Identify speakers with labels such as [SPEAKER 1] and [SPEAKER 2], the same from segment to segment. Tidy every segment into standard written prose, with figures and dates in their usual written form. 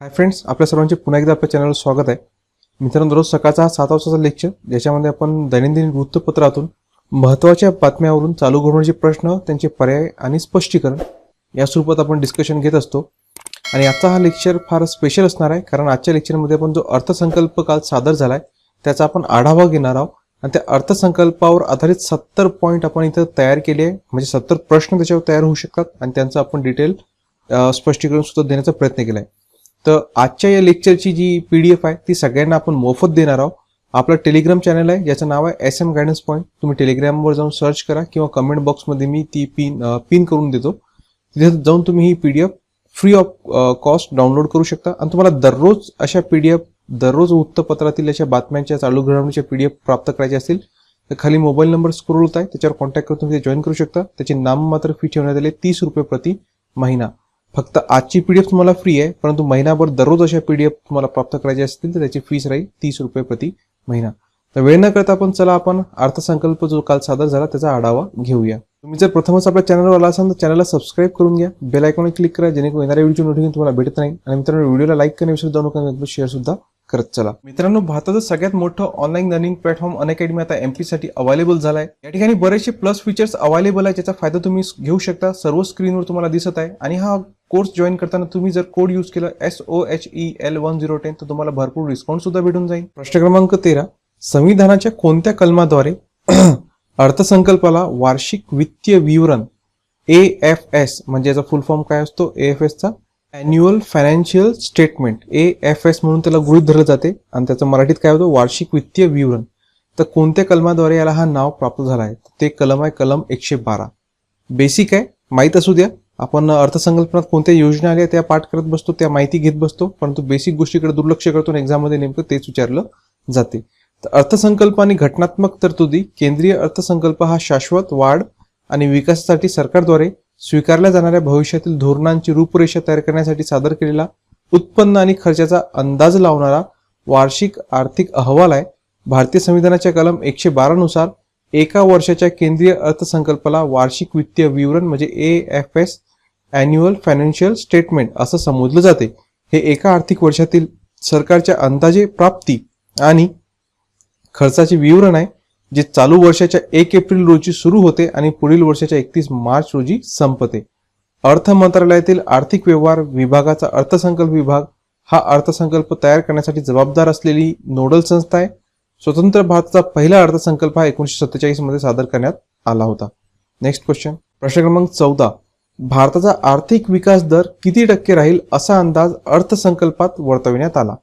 [SPEAKER 1] Hi friends, आपल्या सर्वांचे पुन्हा एकदा आपल्या चॅनलवर स्वागत आहे. मित्रांनो, रोज सकाळचा हा 7 वाजताचा लेक्चर ज्याच्यामध्ये आपण दैनंदिन वृत्तपत्रातून महत्त्वाच्या बातम्यावरून चालू घडामोडीचे प्रश्न, त्यांचे पर्याय आणि स्पष्टीकरण या स्वरूपात आपण डिस्कशन घेत असतो. आणि आजचा हा लेक्चर फार स्पेशल असणार आहे, कारण आजच्या लेक्चरमध्ये आपण जो अर्थसंकल्प काल सादर झाला आहे त्याचा आपण आढावा घेणार आहोत. आणि त्या अर्थसंकल्पावर आधारित 70 पॉईंट आपण इथं तयार केले आहे, म्हणजे 70 प्रश्न त्याच्यावर तयार होऊ शकतात आणि त्यांचं आपण डिटेल स्पष्टीकरण सुद्धा देण्याचा प्रयत्न केला आहे. तर आजच्या या लेक्चरची जी PDF आहे ती सगळ्यांना आपण मोफत देणार आहोत. आपलं टेलिग्राम चॅनल आहे ज्याचं नाव आहे SM गायडन्स पॉईंट. तुम्ही टेलिग्रामवर जाऊन सर्च करा किंवा कमेंट बॉक्समध्ये मी ती पिन करून देतो. तिथे जाऊन तुम्ही ही PDF free of cost download करू शकता आणि तुम्हाला दररोज अशा PDF, दररोज वृत्तपत्रातील अशा बातम्यांच्या चालू घडामोडीच्या PDF प्राप्त करायचे असतील तर खाली मोबाईल नंबर स्क्रोल होत आहे, त्याच्यावर कॉन्टॅक्ट करून तुम्ही जॉईन करू शकता. त्याची नाममात्र फी ठेवण्यात आली 30 रुपये प्रति महिना. फक्त आजची PDF तुम्हाला फ्री आहे, परंतु महिनाभर दररोज अशा PDF तुम्हाला प्राप्त करायचे असतील तर त्याची फीस राहील 30 रुपये प्रति महिना. तर वेळ न करता आपण अर्थसंकल्प जो काल सादर झाला त्याचा आढावा घेऊया. तुम्ही जर प्रथमच आपल्या चॅनलवर आला असाल तर चॅनलला सबस्क्राईब करून घ्या, बेल आयकॉनवर क्लिक करा जेणेकरून येणाऱ्या व्हिडिओ नोटिफिकेशन तुम्हाला भेटत नाही. आणि मित्रांनो, व्हिडिओला लाईक करणे विसरू नका, शेअर सुद्धा करत चला. मित्रांनो, भारताचं सगळ्यात मोठं ऑनलाईन लर्निंग प्लॅटफॉर्म अनअकॅडमी आता MP साठी अवेलेबल झाला आहे. या ठिकाणी बरेचसे प्लस फीचर्स अवेलेबल आहे ज्याचा फायदा तुम्ही घेऊ शकता. सर्व स्क्रीनवर तुम्हाला दिसत आहे. आणि हा कोर्स जॉईन करताना तुम्ही जर कोड यूज केला SOHEL1010 तर तुम्हाला भरपूर डिस्काउंट सुद्धा भेटून जाईल. प्रश्न क्रमांक 13, संविधानाच्या कोणत्या कलमाद्वारे अर्थसंकल्पाला वार्षिक वित्तीय विवरण AFS म्हणजे याचा फुल फॉर्म काय असतो, AFS चा अॅन्युअल फायनान्शियल स्टेटमेंट, AFS म्हणून त्याला गृहीत धरलं जाते आणि त्याचं मराठीत काय होतं, वार्षिक वित्तीय विवरण. तर कोणत्या कलमाद्वारे याला हा नाव प्राप्त झाला आहे, ते कलम आहे कलम 112. बेसिक आहे, माहीत असू द्या. आपण अर्थसंकल्पनात कोणत्या योजना आल्या त्या पाठ करत बसतो, त्या माहिती घेत बसतो, परंतु बेसिक गोष्टीकडे दुर्लक्ष करतो आणि एक्झाममध्ये नेमकं तेच विचारलं जाते. तर अर्थसंकल्प आणि घटनात्मक तरतुदी. केंद्रीय अर्थसंकल्प हा शाश्वत वाढ आणि विकासासाठी सरकारद्वारे स्वीकारल्या जाणाऱ्या भविष्यातील धोरणांची रूपरेषा तयार करण्यासाठी सादर केलेला उत्पन्न आणि खर्चाचा अंदाज लावणारा वार्षिक आर्थिक अहवाल आहे. भारतीय संविधानाच्या कलम 112 नुसार एका वर्षाच्या केंद्रीय अर्थसंकल्पाला वार्षिक वित्तीय विवरण म्हणजे AFS अॅन्युअल फायनान्शियल स्टेटमेंट असं संबोधलं जाते. हे एका आर्थिक वर्षातील सरकारच्या अंदाजे प्राप्ती आणि खर्चाचे विवरण आहे, जे चालू वर्षाच्या 1 एप्रिल रोजी सुरू होते आणि पुढील वर्षाच्या 31 मार्च रोजी संपते. अर्थ मंत्रालयातील आर्थिक व्यवहार विभागाचा अर्थसंकल्प विभाग हा अर्थसंकल्प तयार करण्यासाठी जबाबदार असलेली नोडल संस्था आहे. स्वतंत्र भारताचा पहिला अर्थसंकल्प हा 1947 मध्ये सादर करण्यात आला होता. नेक्स्ट क्वेश्चन, प्रश्न क्रमांक 14, भारताचा आर्थिक विकास दर किती टक्के राहील असा अंदाज अर्थसंकल्पात वर्तविण्यात आला.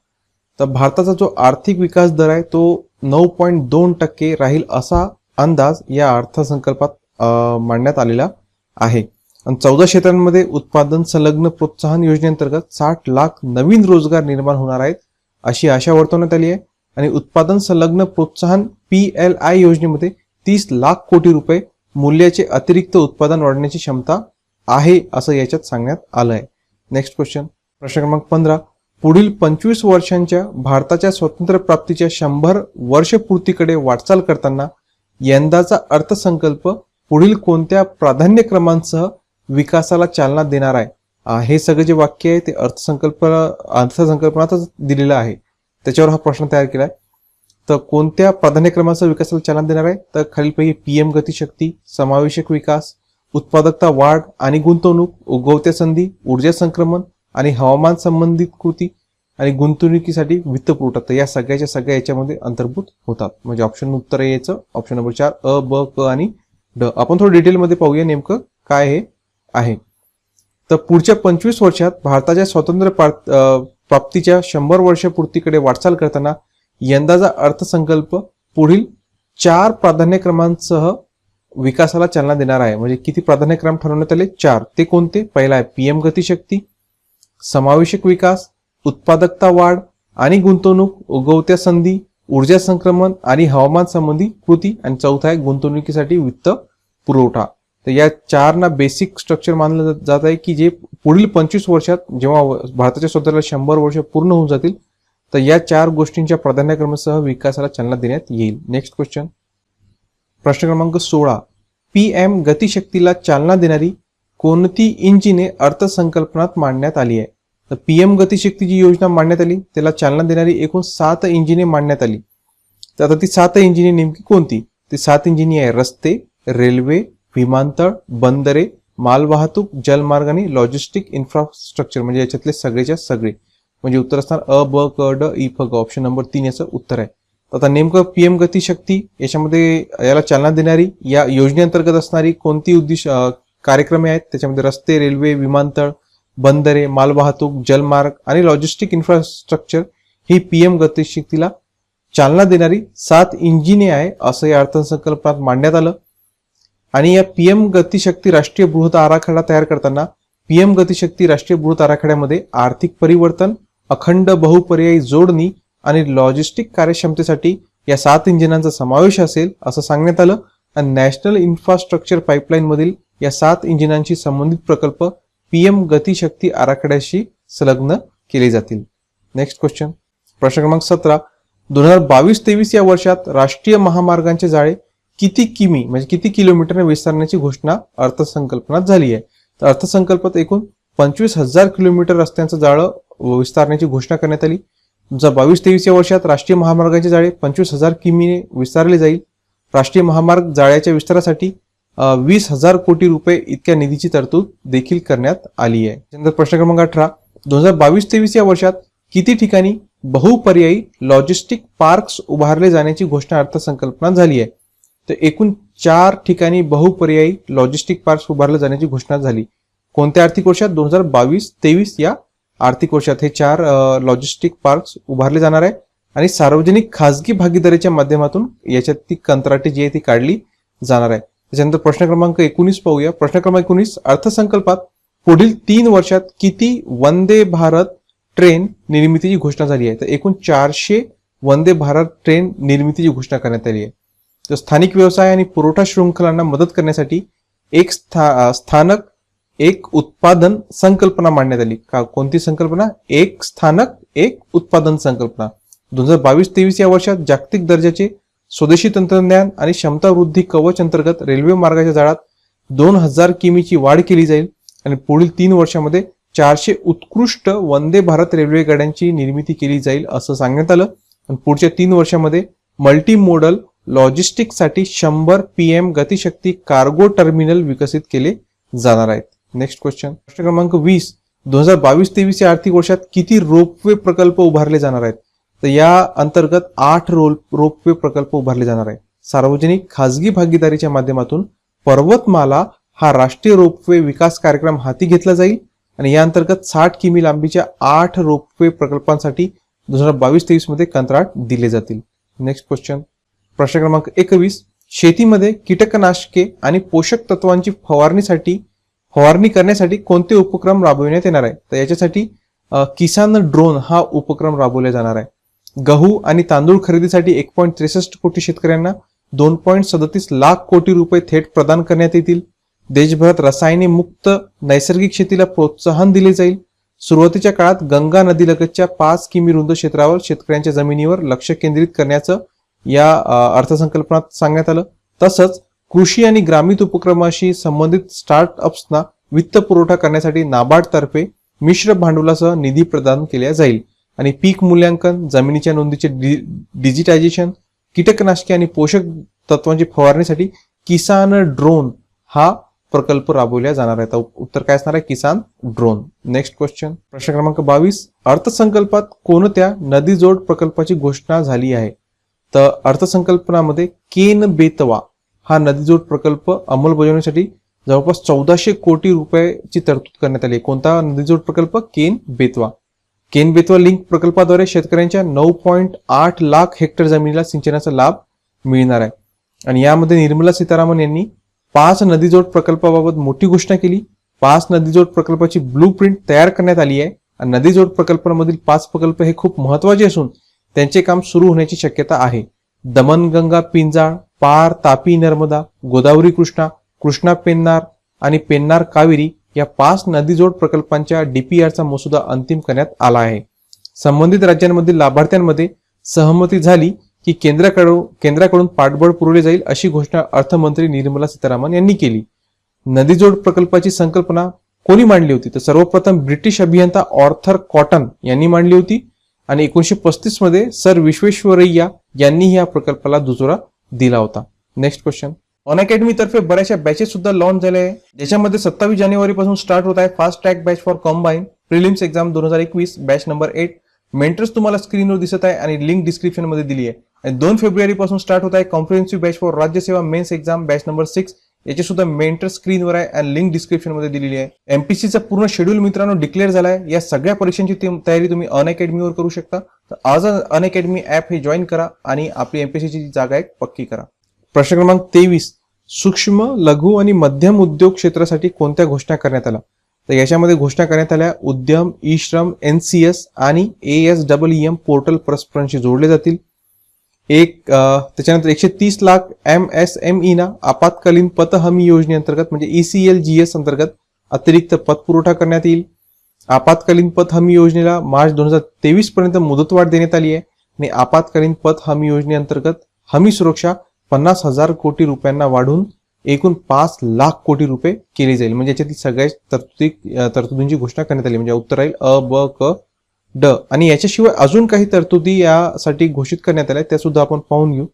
[SPEAKER 1] तर भारताचा जो आर्थिक विकास दर आहे तो 9.2% राहील असा अंदाज या अर्थसंकल्पात मांडण्यात आलेला आहे. आणि 14 क्षेत्रांमध्ये उत्पादन संलग्न प्रोत्साहन योजनेअंतर्गत 60 लाख नवीन रोजगार निर्माण होणार आहेत अशी आशा वर्तवण्यात आली आहे. आणि उत्पादन संलग्न प्रोत्साहन PLI योजनेमध्ये 30 लाख कोटी रुपये मूल्याचे अतिरिक्त उत्पादन वाढण्याची क्षमता आहे असं याच्यात सांगण्यात आलं आहे. नेक्स्ट क्वेश्चन, प्रश्न क्रमांक 15, पुढील 25 वर्षांच्या भारताच्या स्वातंत्र्य प्राप्तीच्या 100 वर्षपूर्तीकडे वाटचाल करताना यंदाचा अर्थसंकल्प पुढील कोणत्या प्राधान्यक्रमांसह विकासाला चालना देणार आहे. हे सगळे जे वाक्य आहे ते अर्थसंकल्पनातच दिलेलं आहे, त्याच्यावर हा प्रश्न तयार केलाय. तर कोणत्या प्राधान्यक्रमांसह विकासाला चालना देणार आहे, तर खालीलपैकी PM गतिशक्ती, समावेशक विकास, उत्पादकता वाढ आणि गुंतवणूक, उगवत्या संधी, ऊर्जा संक्रमण आणि हवामान संबंधित कृती आणि गुंतवणुकीसाठी वित्तपुरवठा. तर या सगळ्या याच्यामध्ये अंतर्भूत होतात. म्हणजे ऑप्शन उत्तर यायचं ऑप्शन नंबर 4 अ, ब, क आणि ड. आपण थोडं डिटेलमध्ये पाहूया नेमकं काय हे आहे. तर पुढच्या 25 वर्षात भारताच्या स्वातंत्र्य प्राप्तीच्या 100 वर्षपूर्तीकडे वाटचाल करताना यंदाचा अर्थसंकल्प पुढील 4 प्राधान्यक्रमांसह विकासाला चालना देणार आहे. म्हणजे किती प्राधान्यक्रम ठरवण्यात आले, 4. ते कोणते, पहिला आहे PM गतिशक्ती, समावेशक विकास, उत्पादकता वाढ आणि गुंतवणूक, उगवत्या संधी, ऊर्जा संक्रमण आणि हवामान संबंधी कृती आणि चौथा आहे गुंतवणुकीसाठी वित्त पुरवठा. तर या 4 बेसिक स्ट्रक्चर मानलं जात आहे की जे पुढील 25 वर्षात जेव्हा भारताच्या स्वातंत्र्याला 100 वर्ष पूर्ण होऊन जातील तर या 4 गोष्टींच्या प्राधान्यक्रमासह विकासाला चालना देण्यात येईल. नेक्स्ट क्वेश्चन, प्रश्न क्रमांक 16, PM गतिशक्तीला चालना देणारी कोणती इंजिने अर्थसंकल्पनात मांडण्यात आली आहे. तर पीएम गतिशक्ती जी योजना मांडण्यात आली त्याला चालना देणारी एकूण 7 इंजिने मांडण्यात आली. तर आता ती 7 इंजिने नेमकी कोणती? ती 7 इंजिने आहे रस्ते, रेल्वे, विमानतळ, बंदरे, मालवाहतूक, जलमार्ग आणि लॉजिस्टिक इन्फ्रास्ट्रक्चर. म्हणजे याच्यातले सगळेच्या सगळे. म्हणजे उत्तर असणार अ, ब, क, ड, इ, फ, ग. ऑप्शन नंबर 3 याचं उत्तर आहे. आता नेमकं पीएम गतिशक्ती याच्यामध्ये याला चालना देणारी या योजनेअंतर्गत असणारी कोणती कार्यक्रम आहेत? त्याच्यामध्ये रस्ते, रेल्वे, विमानतळ, बंदरे, मालवाहतूक, जलमार्ग आणि लॉजिस्टिक इन्फ्रास्ट्रक्चर ही पीएम गतिशक्तीला चालना देणारी 7 इंजिने आहे असं या अर्थसंकल्पात मांडण्यात आलं. आणि या पीएम गतिशक्ती राष्ट्रीय बृहत आराखडा तयार करताना पीएम गतिशक्ती राष्ट्रीय बृहत आराखड्यामध्ये आर्थिक परिवर्तन, अखंड बहुपर्यायी जोडणी आणि लॉजिस्टिक कार्यक्षमतेसाठी या 7 इंजिनांचा समावेश असेल असं सांगण्यात आलं. आणि नॅशनल इन्फ्रास्ट्रक्चर पाईपलाईन मधील या 7 इंजिनांशी संबंधित प्रकल्प पीएम गतिशक्ती आराखड्याशी संलग्न केले जातील. नेक्स्ट क्वेश्चन, प्रश्न क्रमांक 17. 2022-23 या वर्षात राष्ट्रीय महामार्गांचे जाळे किती किमी म्हणजे किती किलोमीटरने विस्तारण्याची घोषणा अर्थसंकल्पात झाली आहे? तर अर्थसंकल्पात एकूण 25,000 किलोमीटर रस्त्यांचं जाळं विस्तारण्याची घोषणा करण्यात आली. 2022-23 या वर्षात राष्ट्रीय महामार्गांचे जाळे 25,000 किमीने विस्तारले जाईल. राष्ट्रीय महामार्ग जाळ्याच्या विस्तारासाठी 20,000 कोटी रुपये इतक्या निधीची तरतूद देखील करण्यात आली आहे. त्यानंतर प्रश्न क्रमांक 18. 2022-23 या वर्षात किती ठिकाणी बहुपर्यायी लॉजिस्टिक पार्क्स उभारले जाण्याची घोषणा अर्थसंकल्पात झाली आहे? तर एकूण 4 ठिकाणी बहुपर्यायी लॉजिस्टिक पार्क्स उभारले जाण्याची घोषणा झाली. कोणत्या आर्थिक वर्षात? 2022-23 या आर्थिक वर्षात हे 4 लॉजिस्टिक पार्क्स उभारले जाणार आहे. आणि सार्वजनिक खासगी भागीदारीच्या माध्यमातून याच्यात ती कंत्राटी जी आहे ती काढली जाणार आहे. त्याच्यानंतर प्रश्न क्रमांक 19 पाहूया. प्रश्न क्रमांक 19. अर्थसंकल्पात पुढील 3 वर्षात किती वंदे भारत ट्रेन निर्मितीची घोषणा झाली आहे? तर एकूण 400 वंदे भारत ट्रेन निर्मितीची घोषणा करण्यात आली आहे. तर स्थानिक व्यवसाय आणि पुरवठा शृंखलांना मदत करण्यासाठी एक स्थानक एक उत्पादन संकल्पना मांडण्यात आली. कोणती संकल्पना? एक स्थानक एक उत्पादन संकल्पना. 2022-23 या वर्षात जागतिक दर्जाचे स्वदेशी तंत्रज्ञान आणि क्षमता वृद्धी कवच अंतर्गत रेल्वे मार्गाच्या जाळ्यात 2,000 किमीची वाढ केली जाईल. आणि पुढील 3 वर्षामध्ये 400 उत्कृष्ट वंदे भारत रेल्वे गाड्यांची निर्मिती केली जाईल असं सांगण्यात आलं. आणि पुढच्या 3 वर्षामध्ये मल्टी मोडल लॉजिस्टिक्ससाठी 100 पीएम गतिशक्ती कार्गो टर्मिनल विकसित केले जाणार आहेत. नेक्स्ट क्वेश्चन, प्रश्न क्रमांक 20. 2022-23 या आर्थिक वर्षात किती रोपवे प्रकल्प उभारले जाणार आहेत? तर या अंतर्गत 8 रोपवे प्रकल्प उभारले जाणार आहेत. सार्वजनिक खासगी भागीदारीच्या माध्यमातून पर्वतमाला हा राष्ट्रीय रोपवे विकास कार्यक्रम हाती घेतला जाईल. आणि या अंतर्गत 60 किमी लांबीच्या 8 रोपवे प्रकल्पांसाठी 2022-23 मध्ये कंत्राट दिले जातील. नेक्स्ट क्वेश्चन, प्रश्न क्रमांक 21. शेतीमध्ये कीटकनाशके आणि पोषक तत्वांची फवारणी करण्यासाठी कोणते उपक्रम राबविण्यात येणार आहे? तर याच्यासाठी किसान ड्रोन हा उपक्रम राबवला जाणार आहे. गहू आणि तांदूळ खरेदीसाठी 1.63 कोटी शेतकऱ्यांना 2.37 लाख कोटी रुपये थेट प्रदान करण्यात येतील. देशभरात रसायने मुक्त नैसर्गिक शेतीला प्रोत्साहन दिले जाईल. सुरुवातीच्या काळात गंगा नदीलगतच्या 5 किमी रुंद क्षेत्रावर शेतकऱ्यांच्या जमिनीवर लक्ष केंद्रित करण्याचं या अर्थसंकल्पात सांगण्यात आलं. तसंच कृषी आणि ग्रामीण उपक्रमाशी संबंधित स्टार्टअप्सना वित्त पुरवठा करण्यासाठी नाबार्ड तर्फे मिश्र भांडवलासह निधी प्रदान केला जाईल. आणि पीक मूल्यांकन, जमिनीच्या नोंदीचे डिजिटायझेशन, कीटकनाशके आणि पोषक तत्वांची फवारणीसाठी किसान ड्रोन हा प्रकल्प राबवला जाणार आहे. उत्तर काय असणार आहे? किसान ड्रोन. नेक्स्ट क्वेश्चन, प्रश्न क्रमांक 22. अर्थसंकल्पात कोणत्या नदीजोड प्रकल्पाची घोषणा झाली आहे? तर अर्थसंकल्पनामध्ये केन बेतवा हा नदीजोड प्रकल्प अंमलबजावणीसाठी जवळपास 1400 कोटी रुपयाची तरतूद करण्यात आली. कोणता नदीजोड प्रकल्प? केन बेतवा. केन बेतवा लिंक प्रकल्पाद्वारे शेतकऱ्यांच्या 9.8 लाख हेक्टर जमिनीला सिंचनाचा लाभ मिळणार आहे. आणि यामध्ये निर्मला सीतारामन यांनी 5 नदीजोड प्रकल्पाबाबत मोठी घोषणा केली. 5 नदीजोड प्रकल्पाची ब्लू प्रिंट तयार करण्यात आली आहे. आणि नदीजोड प्रकल्पांमधील 5 प्रकल्प हे खूप महत्वाचे असून त्यांचे काम सुरू होण्याची शक्यता आहे. दमनगंगा पिंजाळ, पार तापी नर्मदा, गोदावरी कृष्णा, कृष्णा पेन्नार आणि पेन्नार कावेरी या 5 नदीजोड प्रकल्पांच्या डीपीआरचा मसुदा अंतिम करण्यात आला आहे. संबंधित राज्यांमधील लाभार्थ्यांमध्ये सहमती झाली की केंद्राकडून पाठबळ पुरवले जाईल अशी घोषणा अर्थमंत्री निर्मला सीतारामन यांनी केली. नदीजोड प्रकल्पाची संकल्पना कोणी मांडली होती? तर सर्वप्रथम ब्रिटिश अभियंता ऑर्थर कॉटन यांनी मांडली होती आणि 1935 मध्ये सर विश्वेश्वरैया यांनी या प्रकल्पाला दुजोरा दिला होता. Next question. अनअकॅडमी तर्फे बऱ्याचशा बॅचेस सुद्धा लॉन्च झाले आहे, ज्याच्यामध्ये 27 जानेवारी पासून स्टार्ट होत आहे fast track batch for combine prelims exam 2021 batch number 8. Mentors तुम्हाला स्क्रीनवर दिसत आहे आणि लिंक डिस्क्रिप्शन मध्ये दिली आहे. आणि 2 फेब्रुवारी पासून स्टार्ट होत आहे comprehensive batch for Rajyaseva mains exam batch number 6. याची सुद्धा मेंटर स्क्रीनवर आहे आणि लिंक डिस्क्रिप्शन मध्ये दिलेली आहे. एमपीसीचा पूर्ण शेड्यूल मित्रांनो डिक्लेअर झाला आहे. या सगळ्या परीक्षांची तयारी तुम्ही अनअकॅडमीवर करू शकता. तर आज अनअकॅडमी ऍप हे जॉईन करा आणि आपली एमपीसीची जागा एक पक्की करा. प्रश्न क्रमांक 23. सूक्ष्म लघु आणि मध्यम उद्योग क्षेत्रासाठी कोणत्या घोषणा करण्यात आल्या? तर याच्यामध्ये घोषणा करण्यात आल्या उद्यम, ई श्रम, एनसीएस आणि ASEEM पोर्टल परस्परांशी जोडले जातील. त्याच्यानंतर 130 लाख MSME ना आपत्कालीन पत हमी योजनेअंतर्गत म्हणजे ECLGS अंतर्गत अतिरिक्त पतपुरवठा करण्यात येईल. आपत्कालीन पत हमी योजनेला मार्च 2023 पर्यंत मुदतवाढ देण्यात आली आहे आणि आपत्कालीन पत हमी योजनेअंतर्गत हमी सुरक्षा 50,000 कोटी रुपयांना वाढून एकूण 5 लाख कोटी रुपये केली जाईल. म्हणजे याच्यातील सगळ्या तरतुदींची घोषणा करण्यात आली. म्हणजे उत्तर राहील अ, ब, क, ड. आणि याच्याशिवाय अजून काही तरतुदी यासाठी घोषित करण्यात आल्या, त्या सुद्धा आपण पाहून घेऊ.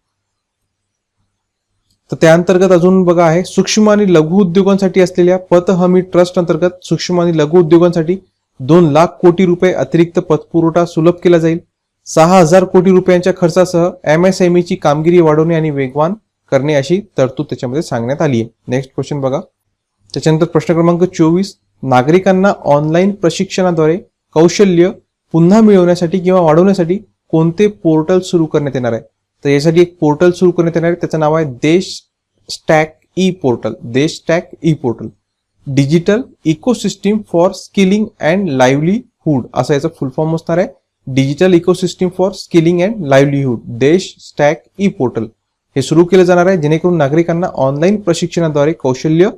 [SPEAKER 1] तर त्या अंतर्गत अजून बघा आहे सूक्ष्म आणि लघु उद्योगांसाठी असलेल्या पत हमी ट्रस्ट अंतर्गत सूक्ष्म आणि लघु उद्योगांसाठी 2 लाख कोटी रुपये अतिरिक्त पतपुरवठा सुलभ केला जाईल. 6,000 कोटी रुपयांच्या खर्चासह MSME ची कामगिरी वाढवणे आणि वेगवान करणे अशी तरतूद त्याच्यामध्ये सांगण्यात आली आहे. नेक्स्ट क्वेश्चन बघा. त्याच्यानंतर प्रश्न क्रमांक 24. नागरिकांना ऑनलाईन प्रशिक्षणाद्वारे कौशल्य पुन्हा मिळवण्यासाठी किंवा वाढवण्यासाठी कोणते पोर्टल सुरू करण्यात येणार आहे? तर यासाठी एक पोर्टल सुरू करण्यात येणार आहे, त्याचं नाव आहे देश स्टॅक ई पोर्टल. देश stack E portal digital ecosystem for skilling and livelihood असं याचं फुल फॉर्म असणार आहे. Digital ecosystem for skilling and livelihood देश स्टॅक ई पोर्टल हे सुरू केलं जाणार आहे, जेणेकरून नागरिकांना ऑनलाईन प्रशिक्षणाद्वारे कौशल्य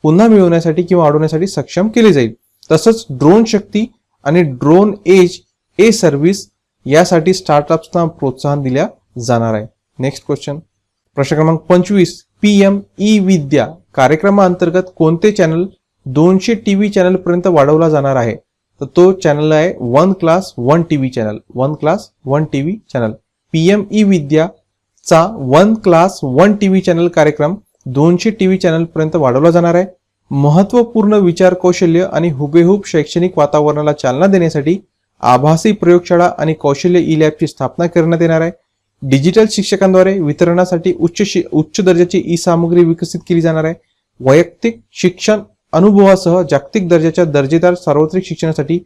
[SPEAKER 1] पुन्हा मिळवण्यासाठी किंवा वाढवण्यासाठी सक्षम केले जाईल. तसंच ड्रोन शक्ती आणि ड्रोन एज ए सर्व्हिस यासाठी स्टार्टअप्सना प्रोत्साहन दिल्या जाणार आहे. Next question. प्रश्न क्रमांक 25. PM ई विद्या कार्यक्रमाअंतर्गत कोणते चॅनल 200 TV चॅनल पर्यंत वाढवला जाणार आहे? तर तो चॅनल आहे 1 class 1 TV channel. 1 class 1 TV channel. PM e Vidya चा 1 क्लास 1 TV चॅनल कार्यक्रम 200 TV चॅनल पर्यंत वाढवला जाणार आहे. महत्वपूर्ण विचार कौशल्य आणि हुबेहूब शैक्षणिक वातावरणाला चालना देण्यासाठी आभासी प्रयोगशाळा आणि कौशल्य ई लॅबची स्थापना करण्यात येणार आहे. डिजिटल शिक्षकांद्वारे वितरणासाठी उच्च दर्जाची ई सामग्री विकसित केली जाणार आहे. वैयक्तिक शिक्षण अनुभवासह जागतिक दर्जाच्या दर्जेदार सार्वत्रिक शिक्षणासाठी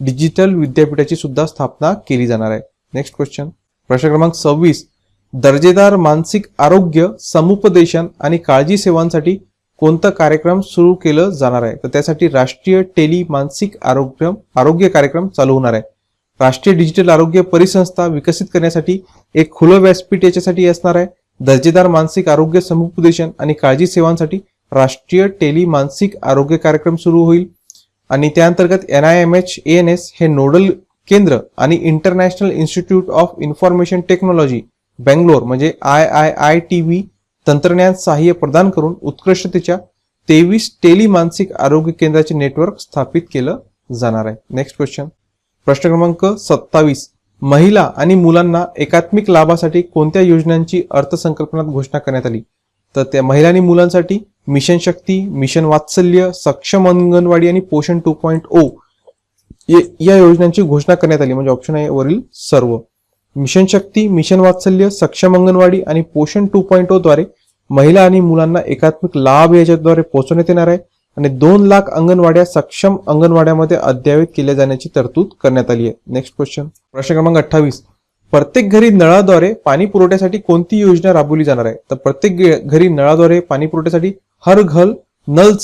[SPEAKER 1] डिजिटल विद्यापीठाची सुद्धा स्थापना केली जाणार आहे. Next question. प्रश्न क्रमांक 26. दर्जेदार मानसिक आरोग्य समुपदेशन आणि काळजी सेवांसाठी कोणता कार्यक्रम सुरू केलं जाणार आहे? तर त्यासाठी राष्ट्रीय टेली मानसिक आरोग्य कार्यक्रम चालू होणार आहे. राष्ट्रीय डिजिटल आरोग्य परिसंस्था विकसित करण्यासाठी एक खुलं व्यासपीठ याच्यासाठी असणार आहे. दर्जेदार मानसिक आरोग्य समुपदेशन आणि काळजी सेवांसाठी राष्ट्रीय टेली मानसिक आरोग्य कार्यक्रम सुरू होईल. आणि त्या अंतर्गत NIMH-ANS हे नोडल केंद्र आणि international institute of information technology Bangalore म्हणजे IIITV तंत्रज्ञान सहाय्य प्रदान करून उत्कृष्टतेच्या 23 टेली मानसिक आरोग्य केंद्राचे नेटवर्क स्थापित केलं जाणार आहे. Next question. प्रश्न क्रमांक 27. महिला आणि मुलांना एकात्मिक लाभासाठी कोणत्या योजनांची अर्थसंकल्पनात घोषणा करण्यात आली? तर त्या महिला आणि मुलांसाठी मिशन शक्ती, मिशन वात्सल्य, सक्षम अंगणवाडी आणि पोषण 2.0 या योजनांची घोषणा करण्यात आली. म्हणजे ऑप्शन आहे वरील सर्व. मिशन शक्ती, मिशन वात्सल्य, सक्षम अंगणवाडी आणि पोषण 2.0 द्वारे महिला आणि मुलांना एकात्मिक लाभ याच्याद्वारे पोहोचवण्यात येणार आहे. आणि 2 लाख अंगणवाड्या सक्षम अंगणवाड्यामध्ये अद्ययावत केल्या जाण्याची तरतूद करण्यात आली आहे. Next question. प्रश्न क्रमांक 28. प्रत्येक घरी नळाद्वारे पाणी पुरवठ्यासाठी कोणती योजना राबवली जाणार आहे? तर प्रत्येक घरी नळाद्वारे पाणी पुरवठ्यासाठी हर घर नल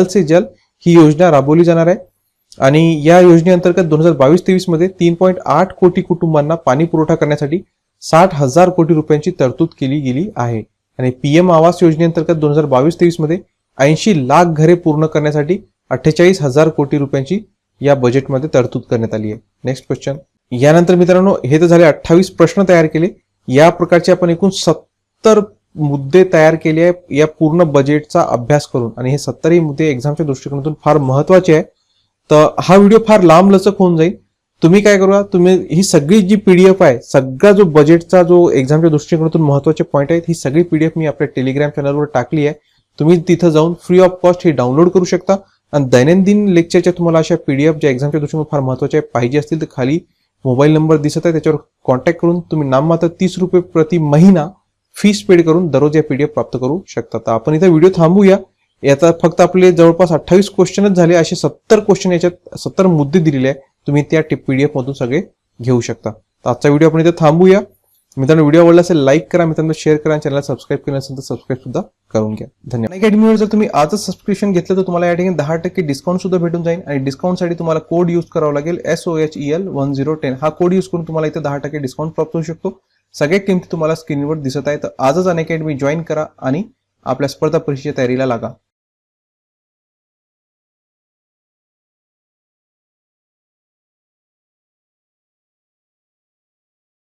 [SPEAKER 1] से जल ही योजना राबवली जाणार आहे. आणि या योजनेअंतर्गत 2022-23 मध्ये 3.8 कोटी कुटुंबांना पाणी पुरवठा करण्यासाठी 60,000 कोटी रुपयांची तरतूद केली गेली आहे. आणि PM आवास योजनेअंतर्गत 2022-23 मध्ये 80 लाख घरे पूर्ण करण्यासाठी 48,000 कोटी रुपयांची या बजेटमध्ये तरतूद करण्यात आली आहे. Next question. यानंतर मित्रांनो हे तर झाले 28 प्रश्न तयार केले. या प्रकारचे आपण एकूण 70 मुद्दे तयार केले आहे या पूर्ण बजेटचा अभ्यास करून, आणि हे 70ही मुद्दे एक्झामच्या दृष्टिकोनातून फार महत्वाचे आहे. तर हा व्हिडिओ फार लांब लचक होऊन जाईल. तुम्ही काय करा, तुम्ही ही सगळी जी पीडीएफ आहे, सगळा जो बजेटचा जो एक्झामच्या दृष्टिकोनातून महत्वाचे पॉईंट आहेत, ही सगळी पीडीएफ मी आपल्या टेलिग्राम चॅनलवर टाकली आहे. तुम्ही तिथं जाऊन free of cost he download करू शकता. आणि दैनंदिन लेक्चरच्या तुम्हाला अशा पीडीएफ ज्या एक्झामच्या दृष्टीने फार महत्वाच्या पाहिजे असतील तर खाली मोबाईल नंबर दिसत आहे, त्याच्यावर कॉन्टॅक्ट करून तुम्ही नाममात्र 30 रुपये प्रति महिना फीस पेड करून दररोज या पीडीएफ प्राप्त करू शकता. तर आपण इथं व्हिडिओ थांबूया. याचा फक्त आपले जवळपास 28 क्वेश्चनच झाले. असे 70 क्वेश्चन याच्यात 70 मुद्दे दिलेले आहेत. तुम्ही त्या पीडीएफ मधून सगळे घेऊ शकता. तर आजचा व्हिडिओ आपण इथे थांबूया. मित्रांनो, व्हिडिओ आवडला असेल लाईक करा, मित्रांनो शेअर करा, चॅनल सबस्क्राईब केलं असेल तर सबस्क्राईब सुद्धा करून घ्या. धन्यवाद. अकॅडमीवर जर तुम्ही आजच सबस्क्रिप्शन घेतलं तर तुम्हाला या ठिकाणी 10% डिस्काउंट सुद्धा भेटून जाईल. आणि डिस्काउंटसाठी तुम्हाला कोड यूज करावा लागेल SOHEL1010. हा कोड यूज करून तुम्हाला इथे 10% डिस्काउंट प्राप्त होऊ शकतो. सगळ्या किमती तुम्हाला स्क्रीनवर दिसत आहे. तर आजच अनअकॅडमी जॉईन करा आणि आपल्या स्पर्धा परीक्षेच्या तयारीला लागा.